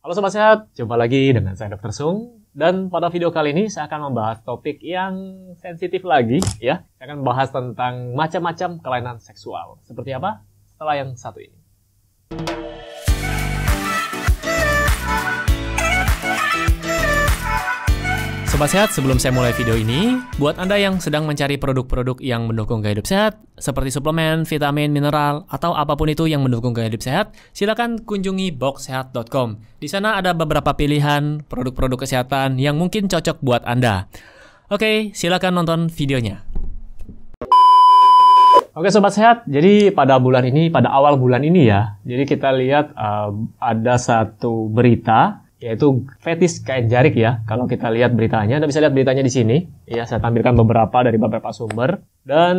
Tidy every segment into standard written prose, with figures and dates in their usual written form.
Halo Sobat Sehat, jumpa lagi dengan saya Dr. Sung. Dan pada video kali ini saya akan membahas topik yang sensitif lagi ya. Saya akan membahas tentang macam-macam kelainan seksual. Seperti apa? Setelah yang satu ini. Sobat Sehat, sebelum saya mulai video ini, buat Anda yang sedang mencari produk-produk yang mendukung gaya hidup sehat, seperti suplemen, vitamin, mineral, atau apapun itu yang mendukung gaya hidup sehat, silakan kunjungi boxsehat.com. Di sana ada beberapa pilihan produk-produk kesehatan yang mungkin cocok buat Anda. Oke, silakan nonton videonya. Oke Sobat Sehat, jadi pada awal bulan ini ya, jadi kita lihat ada satu berita, yaitu fetis kain jarik ya. Kalau kita lihat beritanya, Anda bisa lihat beritanya di sini. Ya, saya tampilkan beberapa dari beberapa sumber. Dan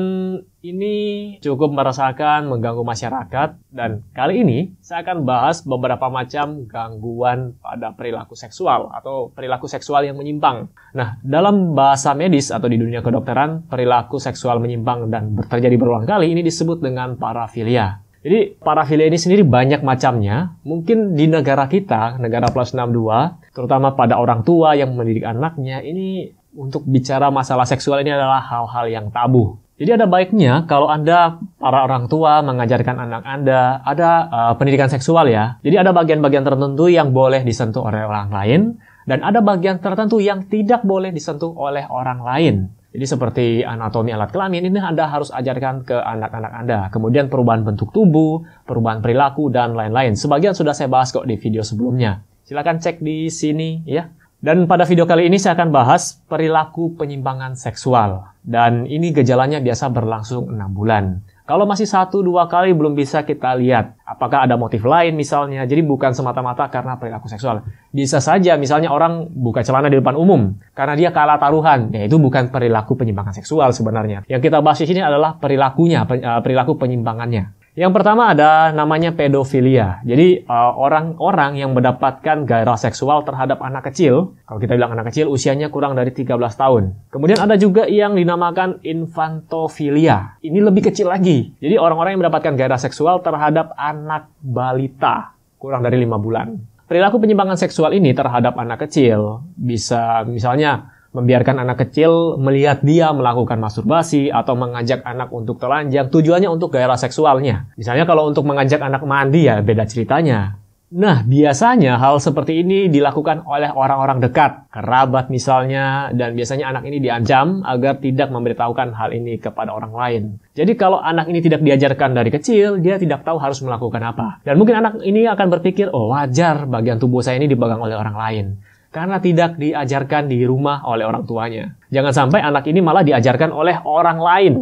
ini cukup meresahkan, mengganggu masyarakat. Dan kali ini saya akan bahas beberapa macam gangguan pada perilaku seksual atau perilaku seksual yang menyimpang. Nah, dalam bahasa medis atau di dunia kedokteran, perilaku seksual menyimpang dan terjadi berulang kali ini disebut dengan parafilia. Jadi, parafilia ini sendiri banyak macamnya. Mungkin di negara kita, negara plus 62, terutama pada orang tua yang mendidik anaknya, ini untuk bicara masalah seksual ini adalah hal-hal yang tabu. Jadi ada baiknya kalau Anda, para orang tua, mengajarkan anak Anda, ada pendidikan seksual ya. Jadi ada bagian-bagian tertentu yang boleh disentuh oleh orang lain, dan ada bagian tertentu yang tidak boleh disentuh oleh orang lain. Jadi seperti anatomi alat kelamin, ini Anda harus ajarkan ke anak-anak Anda. Kemudian perubahan bentuk tubuh, perubahan perilaku, dan lain-lain. Sebagian sudah saya bahas kok di video sebelumnya. Silakan cek di sini ya. Dan pada video kali ini saya akan bahas perilaku penyimpangan seksual. Dan ini gejalanya biasa berlangsung 6 bulan. Kalau masih 1-2 kali belum bisa kita lihat apakah ada motif lain misalnya. Jadi bukan semata-mata karena perilaku seksual. Bisa saja misalnya orang buka celana di depan umum karena dia kalah taruhan. Ya itu bukan perilaku penyimpangan seksual sebenarnya. Yang kita bahas di sini adalah perilakunya, perilaku penyimpangannya. Yang pertama ada namanya pedofilia. Jadi orang-orang yang mendapatkan gairah seksual terhadap anak kecil. Kalau kita bilang anak kecil usianya kurang dari 13 tahun. Kemudian ada juga yang dinamakan infantofilia. Ini lebih kecil lagi. Jadi orang-orang yang mendapatkan gairah seksual terhadap anak balita kurang dari 5 bulan. Perilaku penyimpangan seksual ini terhadap anak kecil bisa misalnya membiarkan anak kecil melihat dia melakukan masturbasi atau mengajak anak untuk telanjang, tujuannya untuk gairah seksualnya. Misalnya kalau untuk mengajak anak mandi ya beda ceritanya. Nah, biasanya hal seperti ini dilakukan oleh orang-orang dekat, kerabat misalnya, dan biasanya anak ini diancam agar tidak memberitahukan hal ini kepada orang lain. Jadi kalau anak ini tidak diajarkan dari kecil, dia tidak tahu harus melakukan apa. Dan mungkin anak ini akan berpikir, oh wajar bagian tubuh saya ini dipegang oleh orang lain. Karena tidak diajarkan di rumah oleh orang tuanya. Jangan sampai anak ini malah diajarkan oleh orang lain.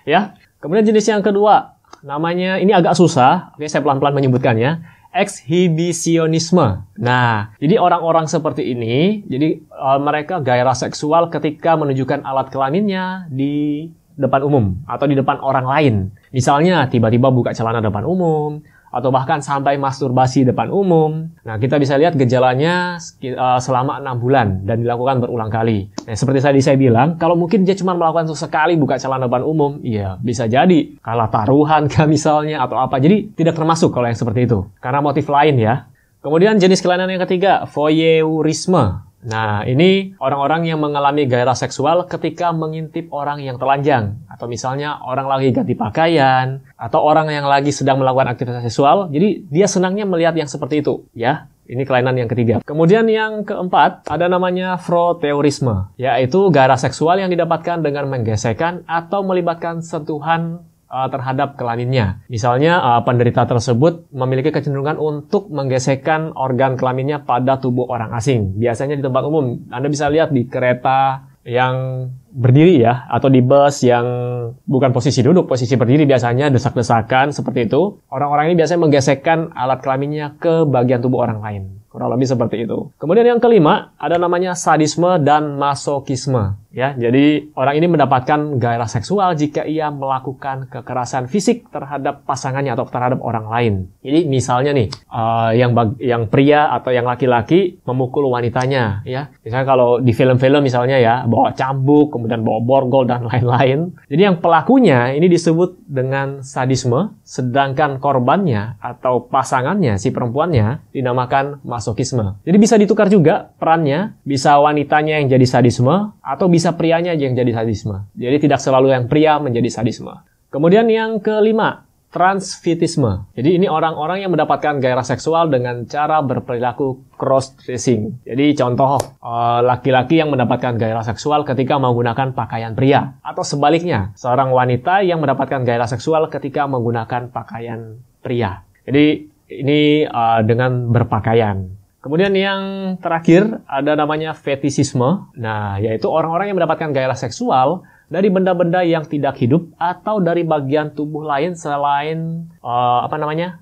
Ya. Kemudian jenis yang kedua, namanya ini agak susah. Oke, saya pelan-pelan menyebutkannya. Ekshibisionisme. Nah, jadi orang-orang seperti ini, jadi mereka gairah seksual ketika menunjukkan alat kelaminnya di depan umum atau di depan orang lain. Misalnya tiba-tiba buka celana depan umum, atau bahkan sampai masturbasi depan umum. Nah, kita bisa lihat gejalanya selama 6 bulan dan dilakukan berulang kali. Nah, seperti saya bilang, kalau mungkin dia cuma melakukan itu sekali buka celana depan umum, iya bisa jadi kalah taruhan kah misalnya atau apa. Jadi tidak termasuk kalau yang seperti itu. Karena motif lain ya. Kemudian jenis kelainan yang ketiga, voyeurisme. Nah, ini orang-orang yang mengalami gairah seksual ketika mengintip orang yang telanjang. Atau misalnya orang lagi ganti pakaian, atau orang yang lagi sedang melakukan aktivitas seksual. Jadi, dia senangnya melihat yang seperti itu. Ya, ini kelainan yang ketiga. Kemudian yang keempat, ada namanya froteurisme. Yaitu gairah seksual yang didapatkan dengan menggesekkan atau melibatkan sentuhan terhadap kelaminnya. Misalnya, penderita tersebut memiliki kecenderungan untuk menggesekkan organ kelaminnya pada tubuh orang asing. Biasanya di tempat umum. Anda bisa lihat di kereta yang berdiri ya, atau di bus yang bukan posisi duduk, posisi berdiri biasanya, desak-desakan seperti itu. Orang-orang ini biasanya menggesekkan alat kelaminnya ke bagian tubuh orang lain. Kurang lebih seperti itu. Kemudian yang kelima, ada namanya sadisme dan masokisme. Ya, jadi orang ini mendapatkan gairah seksual jika ia melakukan kekerasan fisik terhadap pasangannya atau terhadap orang lain. Jadi misalnya nih, yang pria atau yang laki-laki memukul wanitanya, ya. Misalnya kalau di film-film misalnya ya, bawa cambuk, kemudian bawa borgol dan lain-lain. Jadi yang pelakunya ini disebut dengan sadisme, sedangkan korbannya atau pasangannya, si perempuannya, dinamakan masokisme. Jadi bisa ditukar juga perannya, bisa wanitanya yang jadi sadisme, atau bisa prianya yang jadi sadisme. Jadi tidak selalu yang pria menjadi sadisme. Kemudian yang kelima, transvestisme. Jadi ini orang-orang yang mendapatkan gairah seksual dengan cara berperilaku cross-dressing. Jadi contoh, laki-laki yang mendapatkan gairah seksual ketika menggunakan pakaian pria. Atau sebaliknya, seorang wanita yang mendapatkan gairah seksual ketika menggunakan pakaian pria. Jadi ini dengan berpakaian. Kemudian yang terakhir ada namanya fetishisme. Nah, yaitu orang-orang yang mendapatkan gairah seksual dari benda-benda yang tidak hidup atau dari bagian tubuh lain selain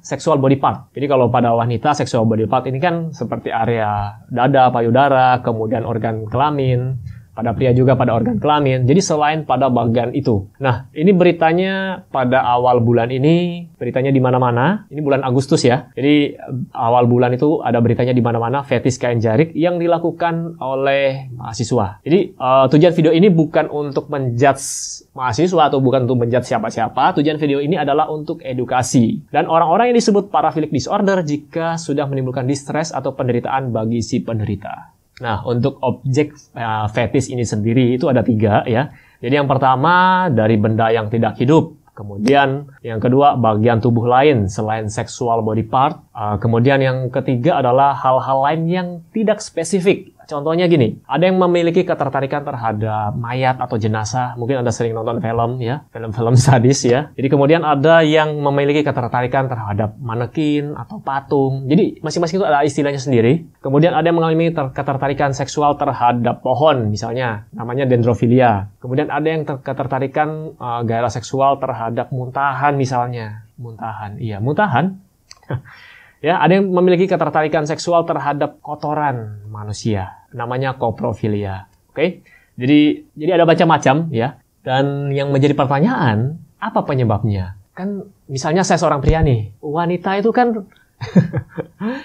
sexual body part. Jadi kalau pada wanita sexual body part ini kan seperti area dada, payudara, kemudian organ kelamin. Pada pria juga pada organ kelamin. Jadi selain pada bagian itu. Nah, ini beritanya pada awal bulan ini, beritanya di mana-mana. Ini bulan Agustus ya. Jadi awal bulan itu ada beritanya di mana-mana, fetis kain jarik yang dilakukan oleh mahasiswa. Jadi tujuan video ini bukan untuk menjudge mahasiswa atau bukan untuk menjudge siapa-siapa. Tujuan video ini adalah untuk edukasi. Dan orang-orang yang disebut paraphilic disorder jika sudah menimbulkan distress atau penderitaan bagi si penderita. Nah, untuk objek fetis ini sendiri itu ada 3 ya. Jadi yang pertama dari benda yang tidak hidup. Kemudian yang kedua bagian tubuh lain selain sexual body part. Kemudian yang ketiga adalah hal-hal lain yang tidak spesifik. Contohnya gini, ada yang memiliki ketertarikan terhadap mayat atau jenazah. Mungkin Anda sering nonton film ya, film-film sadis ya. Jadi kemudian ada yang memiliki ketertarikan terhadap manekin atau patung. Jadi masing-masing itu ada istilahnya sendiri. Kemudian ada yang mengalami ketertarikan seksual terhadap pohon, misalnya namanya dendrofilia. Kemudian ada yang ketertarikan gairah seksual terhadap muntahan misalnya. Muntahan. Ya, ada yang memiliki ketertarikan seksual terhadap kotoran manusia, namanya koprofilia. Oke? Jadi ada macam-macam ya. Dan yang menjadi pertanyaan, apa penyebabnya? Kan misalnya saya seorang pria nih, wanita itu kan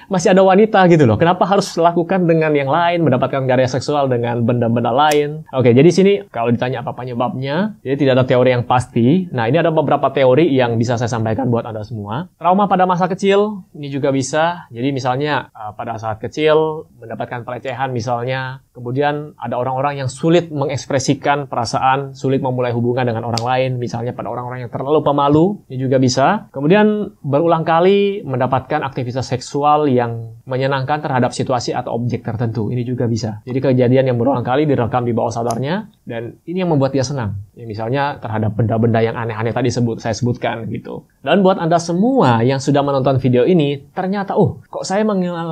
masih ada wanita gitu loh. Kenapa harus lakukan dengan yang lain, mendapatkan gairah seksual dengan benda-benda lain? Oke, jadi sini kalau ditanya apa penyebabnya, jadi tidak ada teori yang pasti. Nah, ini ada beberapa teori yang bisa saya sampaikan buat Anda semua. Trauma pada masa kecil, ini juga bisa. Jadi misalnya pada saat kecil mendapatkan pelecehan misalnya. Kemudian ada orang-orang yang sulit mengekspresikan perasaan, sulit memulai hubungan dengan orang lain. Misalnya pada orang-orang yang terlalu pemalu, ini juga bisa. Kemudian berulang kali mendapatkan aktivitas seksual yang menyenangkan terhadap situasi atau objek tertentu. Ini juga bisa. Jadi kejadian yang berulang kali direkam di bawah sadarnya, dan ini yang membuat dia senang. Ya, misalnya terhadap benda-benda yang aneh-aneh tadi saya sebutkan gitu. Dan buat Anda semua yang sudah menonton video ini, ternyata kok saya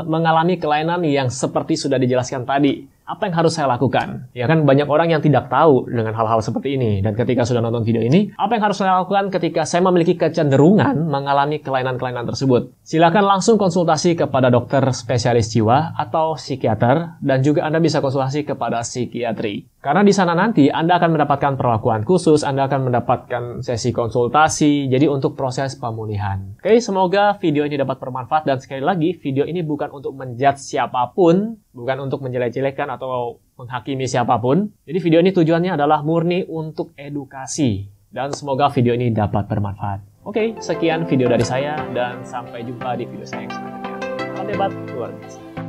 mengalami kelainan yang seperti sudah dijelaskan tadi. Apa yang harus saya lakukan? Ya kan banyak orang yang tidak tahu dengan hal-hal seperti ini. Dan ketika sudah nonton video ini, apa yang harus saya lakukan ketika saya memiliki kecenderungan mengalami kelainan-kelainan tersebut? Silakan langsung konsultasi kepada dokter spesialis jiwa atau psikiater, dan juga Anda bisa konsultasi kepada psikiatri. Karena di sana nanti Anda akan mendapatkan perlakuan khusus, Anda akan mendapatkan sesi konsultasi, jadi untuk proses pemulihan. Oke, semoga video ini dapat bermanfaat, dan sekali lagi, video ini bukan untuk menjudge siapapun, bukan untuk menjelek-jelekan atau menghakimi siapapun. Jadi video ini tujuannya adalah murni untuk edukasi, dan semoga video ini dapat bermanfaat. Oke, sekian video dari saya, dan sampai jumpa di video saya yang selanjutnya. Salam hebat, luar biasa.